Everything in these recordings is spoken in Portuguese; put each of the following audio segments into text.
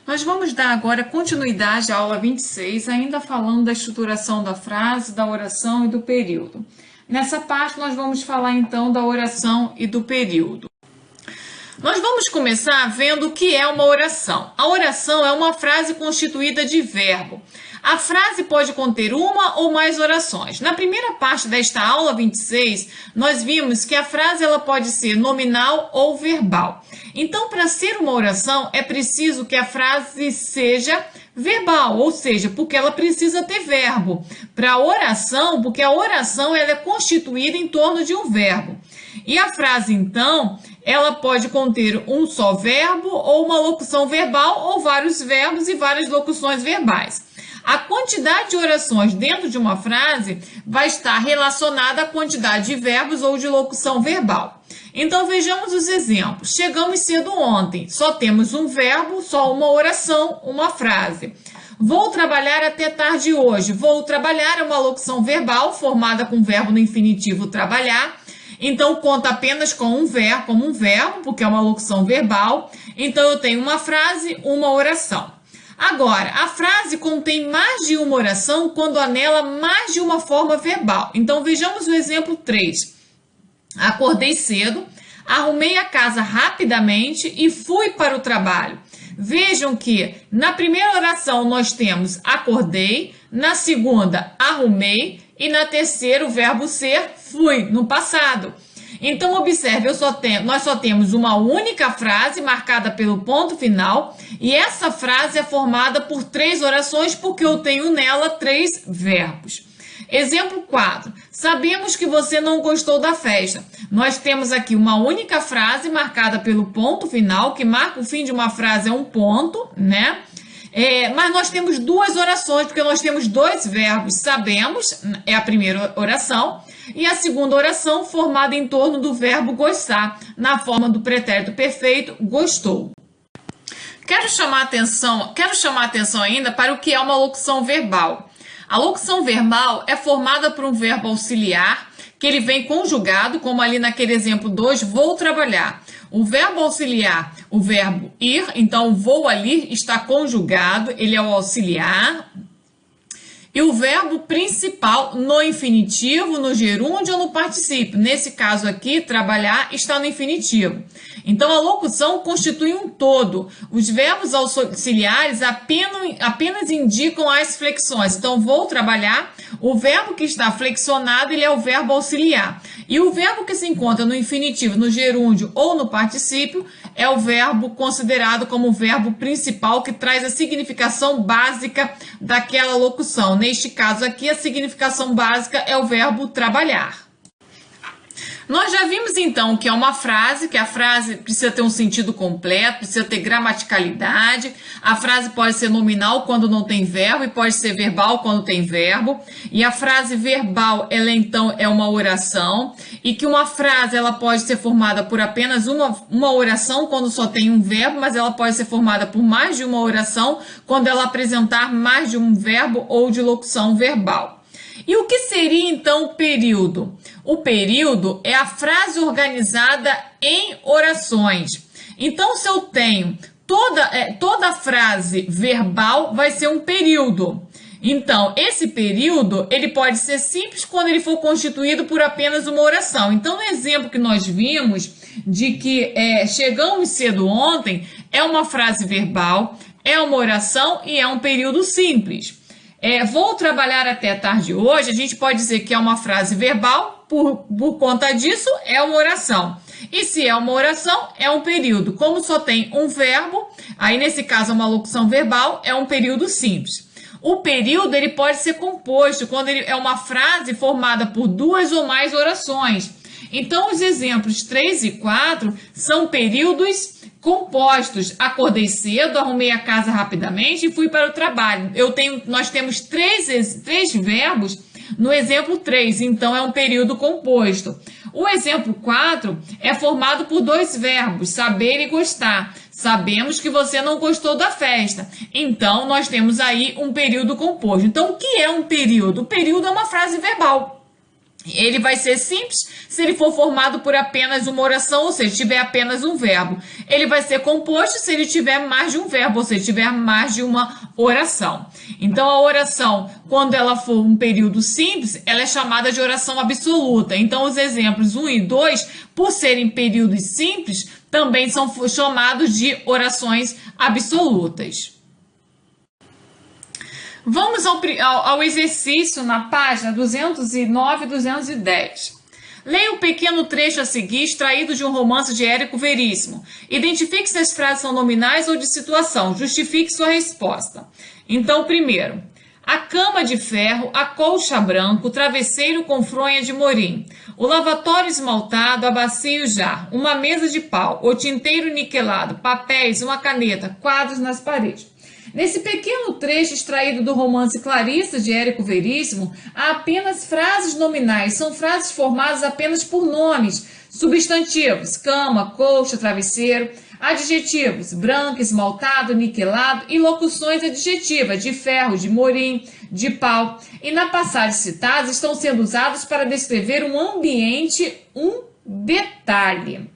Nós vamos dar agora continuidade à aula 26, ainda falando da estruturação da frase, da oração e do período. Nessa parte, nós vamos falar então da oração e do período. Nós vamos começar vendo o que é uma oração. A oração é uma frase constituída de verbo. A frase pode conter uma ou mais orações. Na primeira parte desta aula 26, nós vimos que a frase ela pode ser nominal ou verbal. Então, para ser uma oração, é preciso que a frase seja verbal, ou seja, porque ela precisa ter verbo. Para a oração, porque a oração ela é constituída em torno de um verbo. E a frase, então, ela pode conter um só verbo ou uma locução verbal ou vários verbos e várias locuções verbais. A quantidade de orações dentro de uma frase vai estar relacionada à quantidade de verbos ou de locução verbal. Então, vejamos os exemplos. Chegamos cedo ontem, só temos um verbo, só uma oração, uma frase. Vou trabalhar até tarde hoje. Vou trabalhar é uma locução verbal formada com o verbo no infinitivo trabalhar. Então, conta apenas com um verbo, como um verbo, porque é uma locução verbal. Então, eu tenho uma frase, uma oração. Agora, a frase contém mais de uma oração quando há nela mais de uma forma verbal. Então, vejamos o exemplo 3. Acordei cedo, arrumei a casa rapidamente e fui para o trabalho. Vejam que na primeira oração nós temos acordei, na segunda arrumei e na terceira o verbo ser fui, no passado. Então, observe, nós só temos uma única frase marcada pelo ponto final e essa frase é formada por 3 orações porque eu tenho nela 3 verbos. Exemplo 4. Sabemos que você não gostou da festa. Nós temos aqui uma única frase marcada pelo ponto final, que marca o fim de uma frase é um ponto, né? Mas nós temos 2 orações, porque nós temos 2 verbos. Sabemos, é a primeira oração, e a segunda oração formada em torno do verbo gostar, na forma do pretérito perfeito, gostou. Quero chamar a atenção ainda para o que é uma locução verbal. A locução verbal é formada por um verbo auxiliar, que ele vem conjugado, como ali naquele exemplo 2, vou trabalhar. O verbo auxiliar, o verbo ir, então vou ali, está conjugado, ele é o auxiliar. E o verbo principal no infinitivo, no gerúndio ou no particípio. Nesse caso aqui, trabalhar está no infinitivo. Então, a locução constitui um todo. Os verbos auxiliares apenas indicam as flexões. Então, vou trabalhar, o verbo que está flexionado, ele é o verbo auxiliar. E o verbo que se encontra no infinitivo, no gerúndio ou no particípio, é o verbo considerado como o verbo principal que traz a significação básica daquela locução. Neste caso aqui, a significação básica é o verbo trabalhar. Nós já vimos então que é uma frase, que a frase precisa ter um sentido completo, precisa ter gramaticalidade, a frase pode ser nominal quando não tem verbo e pode ser verbal quando tem verbo, e a frase verbal, ela então é uma oração, e que uma frase ela pode ser formada por apenas uma oração quando só tem um verbo, mas ela pode ser formada por mais de uma oração quando ela apresentar mais de um verbo ou de locução verbal. E o que seria, então, o período? O período é a frase organizada em orações. Então, se eu tenho toda frase verbal, vai ser um período. Então, esse período, ele pode ser simples quando ele for constituído por apenas uma oração. Então, no exemplo que nós vimos, de que chegamos cedo ontem, é uma frase verbal, é uma oração e é um período simples. Vou trabalhar até tarde hoje, a gente pode dizer que é uma frase verbal, por conta disso é uma oração. E se é uma oração, é um período. Como só tem um verbo, aí nesse caso é uma locução verbal, é um período simples. O período ele pode ser composto quando ele é uma frase formada por 2 ou mais orações. Então os exemplos 3 e 4 são períodos compostos. Acordei cedo, arrumei a casa rapidamente e fui para o trabalho. Nós temos três verbos no exemplo 3, então é um período composto. O exemplo 4 é formado por 2 verbos, saber e gostar. Sabemos que você não gostou da festa. Então, nós temos aí um período composto. Então, o que é um período? O período é uma frase verbal. Ele vai ser simples se ele for formado por apenas uma oração, ou seja, tiver apenas um verbo. Ele vai ser composto se ele tiver mais de um verbo, ou seja, tiver mais de uma oração. Então, a oração, quando ela for um período simples, ela é chamada de oração absoluta. Então, os exemplos 1 e 2, por serem períodos simples, também são chamados de orações absolutas. Vamos ao exercício na página 209 e 210. Leia o pequeno trecho a seguir, extraído de um romance de Érico Veríssimo. Identifique se as frases são nominais ou de situação. Justifique sua resposta. Então, primeiro, a cama de ferro, a colcha branco, o travesseiro com fronha de morim, o lavatório esmaltado, a bacia e o jarro, uma mesa de pau, o tinteiro niquelado, papéis, uma caneta, quadros nas paredes. Nesse pequeno trecho extraído do romance Clarissa, de Érico Veríssimo, há apenas frases nominais, são frases formadas apenas por nomes, substantivos, cama, colcha, travesseiro, adjetivos, branco, esmaltado, niquelado e locuções adjetivas, de ferro, de morim, de pau. E na passagem citada estão sendo usados para descrever um ambiente, um detalhe.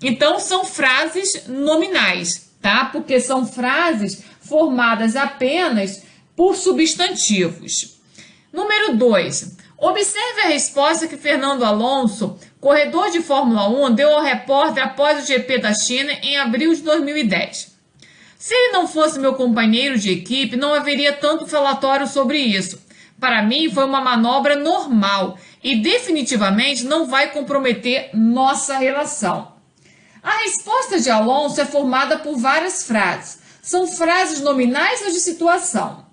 Então, são frases nominais. Tá? Porque são frases formadas apenas por substantivos. Número 2. Observe a resposta que Fernando Alonso, corredor de Fórmula 1, deu ao repórter após o GP da China em abril de 2010. Se ele não fosse meu companheiro de equipe, não haveria tanto falatório sobre isso. Para mim, foi uma manobra normal e definitivamente não vai comprometer nossa relação. A resposta de Alonso é formada por várias frases. São frases nominais ou de situação?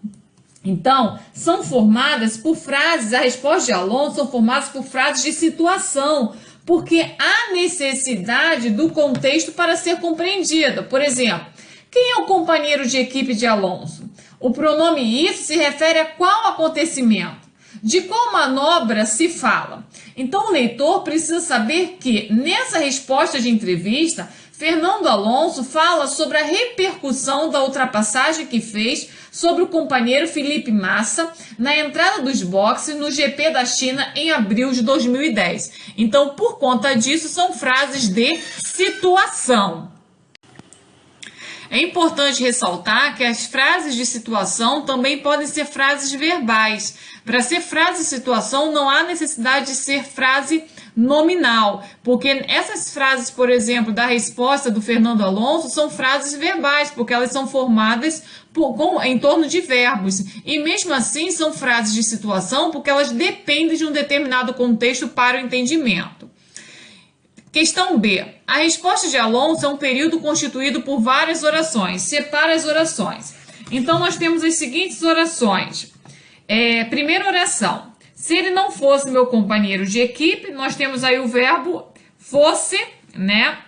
Então, são formadas por frases, a resposta de Alonso são formadas por frases de situação, porque há necessidade do contexto para ser compreendida. Por exemplo, quem é o companheiro de equipe de Alonso? O pronome isso se refere a qual acontecimento? De qual manobra se fala? Então, o leitor precisa saber que, nessa resposta de entrevista, Fernando Alonso fala sobre a repercussão da ultrapassagem que fez sobre o companheiro Felipe Massa na entrada dos boxes no GP da China em abril de 2010. Então, por conta disso, são frases de situação. É importante ressaltar que as frases de situação também podem ser frases verbais. Para ser frase de situação, não há necessidade de ser frase nominal, porque essas frases, por exemplo, da resposta do Fernando Alonso, são frases verbais, porque elas são formadas em torno de verbos. E mesmo assim, são frases de situação, porque elas dependem de um determinado contexto para o entendimento. Questão B. A resposta de Alonso é um período constituído por várias orações. Separa as orações. Então, nós temos as seguintes orações. Primeira oração. Se ele não fosse meu companheiro de equipe, nós temos aí o verbo fosse, né?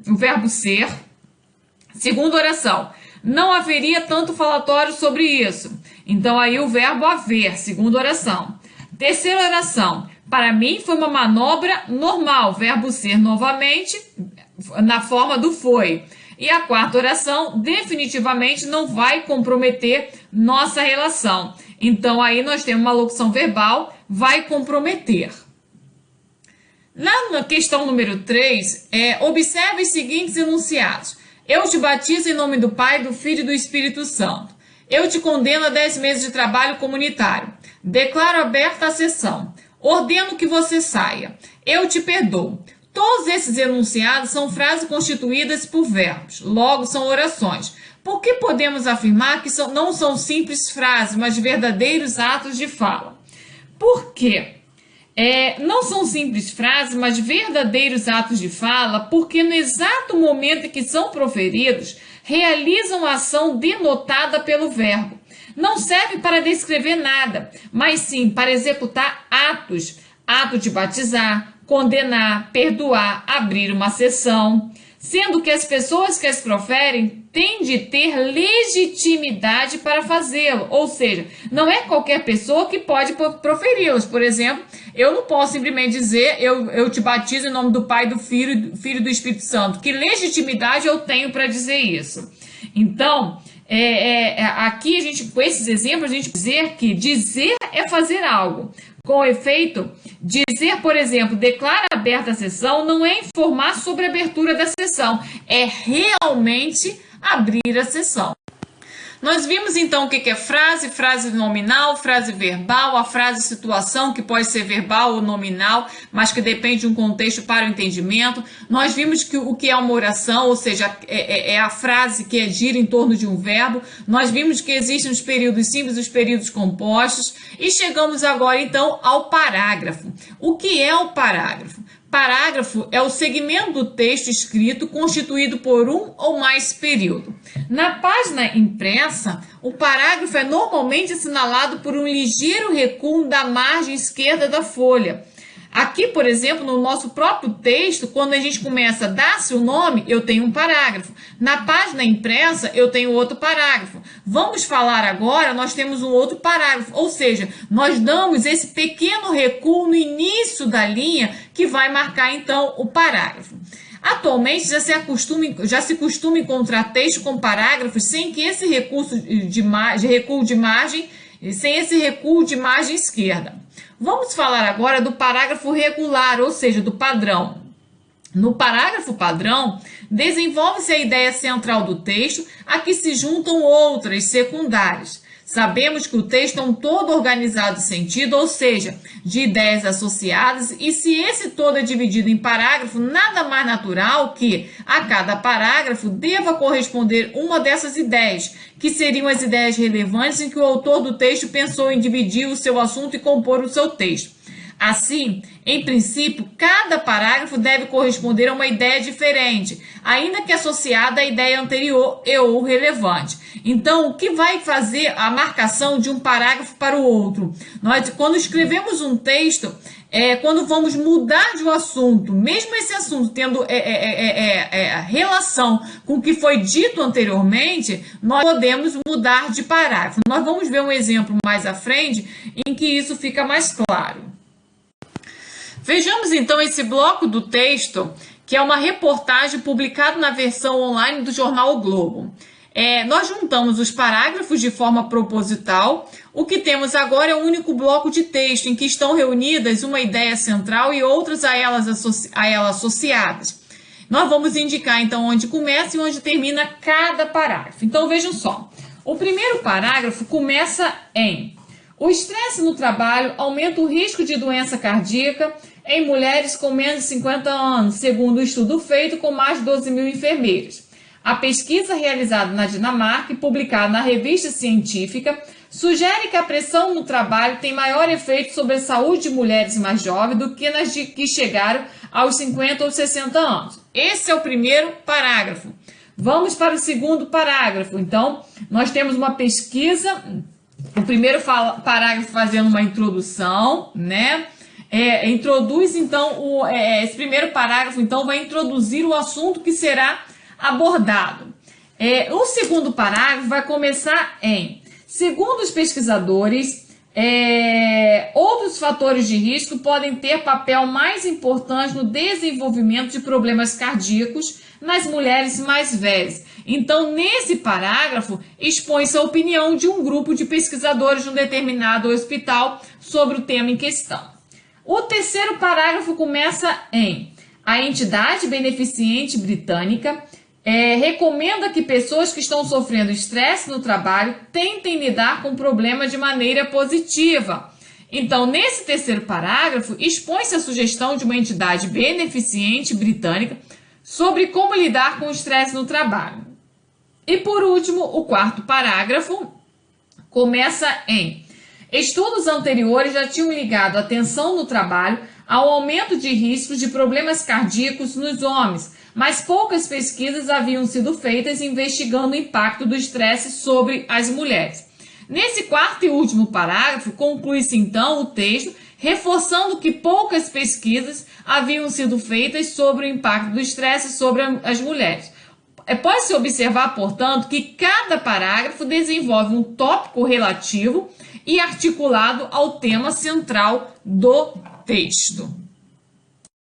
O verbo ser. Segunda oração. Não haveria tanto falatório sobre isso. Então, aí o verbo haver. Segunda oração. Terceira oração. Para mim, foi uma manobra normal. Verbo ser novamente, na forma do foi. E a quarta oração, definitivamente não vai comprometer nossa relação. Então, aí nós temos uma locução verbal, vai comprometer. Lá na questão número 3, observe os seguintes enunciados. Eu te batizo em nome do Pai, do Filho e do Espírito Santo. Eu te condeno a 10 meses de trabalho comunitário. Declaro aberta a sessão. Ordeno que você saia. Eu te perdoo. Todos esses enunciados são frases constituídas por verbos, logo são orações. Por que podemos afirmar que não são simples frases, mas verdadeiros atos de fala? Por quê? Não são simples frases, mas verdadeiros atos de fala, porque no exato momento em que são proferidos, realizam a ação denotada pelo verbo. Não serve para descrever nada, mas sim para executar atos. Ato de batizar, condenar, perdoar, abrir uma sessão. Sendo que as pessoas que as proferem têm de ter legitimidade para fazê-lo. Ou seja, não é qualquer pessoa que pode proferi-los. Por exemplo, eu não posso simplesmente dizer eu te batizo em nome do Pai, do Filho e do Espírito Santo. Que legitimidade eu tenho para dizer isso? Então, Aqui, com esses exemplos, a gente dizer que dizer é fazer algo. Com efeito, dizer, por exemplo, declara aberta a sessão não é informar sobre a abertura da sessão, é realmente abrir a sessão. Nós vimos então o que é frase, frase nominal, frase verbal, a frase situação, que pode ser verbal ou nominal, mas que depende de um contexto para o entendimento. Nós vimos que o que é uma oração, ou seja, é a frase que gira em torno de um verbo. Nós vimos que existem os períodos simples e os períodos compostos. E chegamos agora então ao parágrafo. O que é o parágrafo? Parágrafo é o segmento do texto escrito constituído por um ou mais períodos. Na página impressa, o parágrafo é normalmente assinalado por um ligeiro recuo da margem esquerda da folha. Aqui, por exemplo, no nosso próprio texto, quando a gente começa a dar-se o nome, eu tenho um parágrafo. Na página impressa, eu tenho outro parágrafo. Vamos falar agora, nós temos um outro parágrafo. Ou seja, nós damos esse pequeno recuo no início da linha que vai marcar, então, o parágrafo. Atualmente, já se costuma encontrar texto com parágrafos sem que esse recuo de margem esquerda. Vamos falar agora do parágrafo regular, ou seja, do padrão. No parágrafo padrão, desenvolve-se a ideia central do texto, a que se juntam outras secundárias. Sabemos que o texto é um todo organizado de sentido, ou seja, de ideias associadas, e se esse todo é dividido em parágrafo, nada mais natural que a cada parágrafo deva corresponder uma dessas ideias, que seriam as ideias relevantes em que o autor do texto pensou em dividir o seu assunto e compor o seu texto. Assim, em princípio, cada parágrafo deve corresponder a uma ideia diferente, ainda que associada à ideia anterior e ou relevante. Então, o que vai fazer a marcação de um parágrafo para o outro? Nós, quando escrevemos um texto, quando vamos mudar de um assunto, mesmo esse assunto tendo relação com o que foi dito anteriormente, nós podemos mudar de parágrafo. Nós vamos ver um exemplo mais à frente em que isso fica mais claro. Vejamos então esse bloco do texto, que é uma reportagem publicada na versão online do jornal O Globo. Nós juntamos os parágrafos de forma proposital. O que temos agora é um único bloco de texto, em que estão reunidas uma ideia central e outras a ela associadas. Nós vamos indicar então onde começa e onde termina cada parágrafo. Então vejam só, o primeiro parágrafo começa em: o estresse no trabalho aumenta o risco de doença cardíaca em mulheres com menos de 50 anos, segundo o estudo feito com mais de 12 mil enfermeiras. A pesquisa realizada na Dinamarca e publicada na revista científica sugere que a pressão no trabalho tem maior efeito sobre a saúde de mulheres mais jovens do que nas que chegaram aos 50 ou 60 anos. Esse é o primeiro parágrafo. Vamos para o segundo parágrafo. Então, nós temos uma pesquisa, o primeiro parágrafo fazendo uma introdução, né? Introduz, então, esse primeiro parágrafo, então, vai introduzir o assunto que será abordado. O segundo parágrafo vai começar em: segundo os pesquisadores, outros fatores de risco podem ter papel mais importante no desenvolvimento de problemas cardíacos nas mulheres mais velhas. Então, nesse parágrafo, expõe-se a opinião de um grupo de pesquisadores de um determinado hospital sobre o tema em questão. O terceiro parágrafo começa em: a entidade beneficente britânica recomenda que pessoas que estão sofrendo estresse no trabalho tentem lidar com o problema de maneira positiva. Então, nesse terceiro parágrafo, expõe-se a sugestão de uma entidade beneficente britânica sobre como lidar com o estresse no trabalho. E, por último, o quarto parágrafo começa em: estudos anteriores já tinham ligado a atenção no trabalho ao aumento de riscos de problemas cardíacos nos homens, mas poucas pesquisas haviam sido feitas investigando o impacto do estresse sobre as mulheres. Nesse quarto e último parágrafo, conclui-se então o texto, reforçando que poucas pesquisas haviam sido feitas sobre o impacto do estresse sobre as mulheres. Pode-se observar, portanto, que cada parágrafo desenvolve um tópico relativo e articulado ao tema central do texto.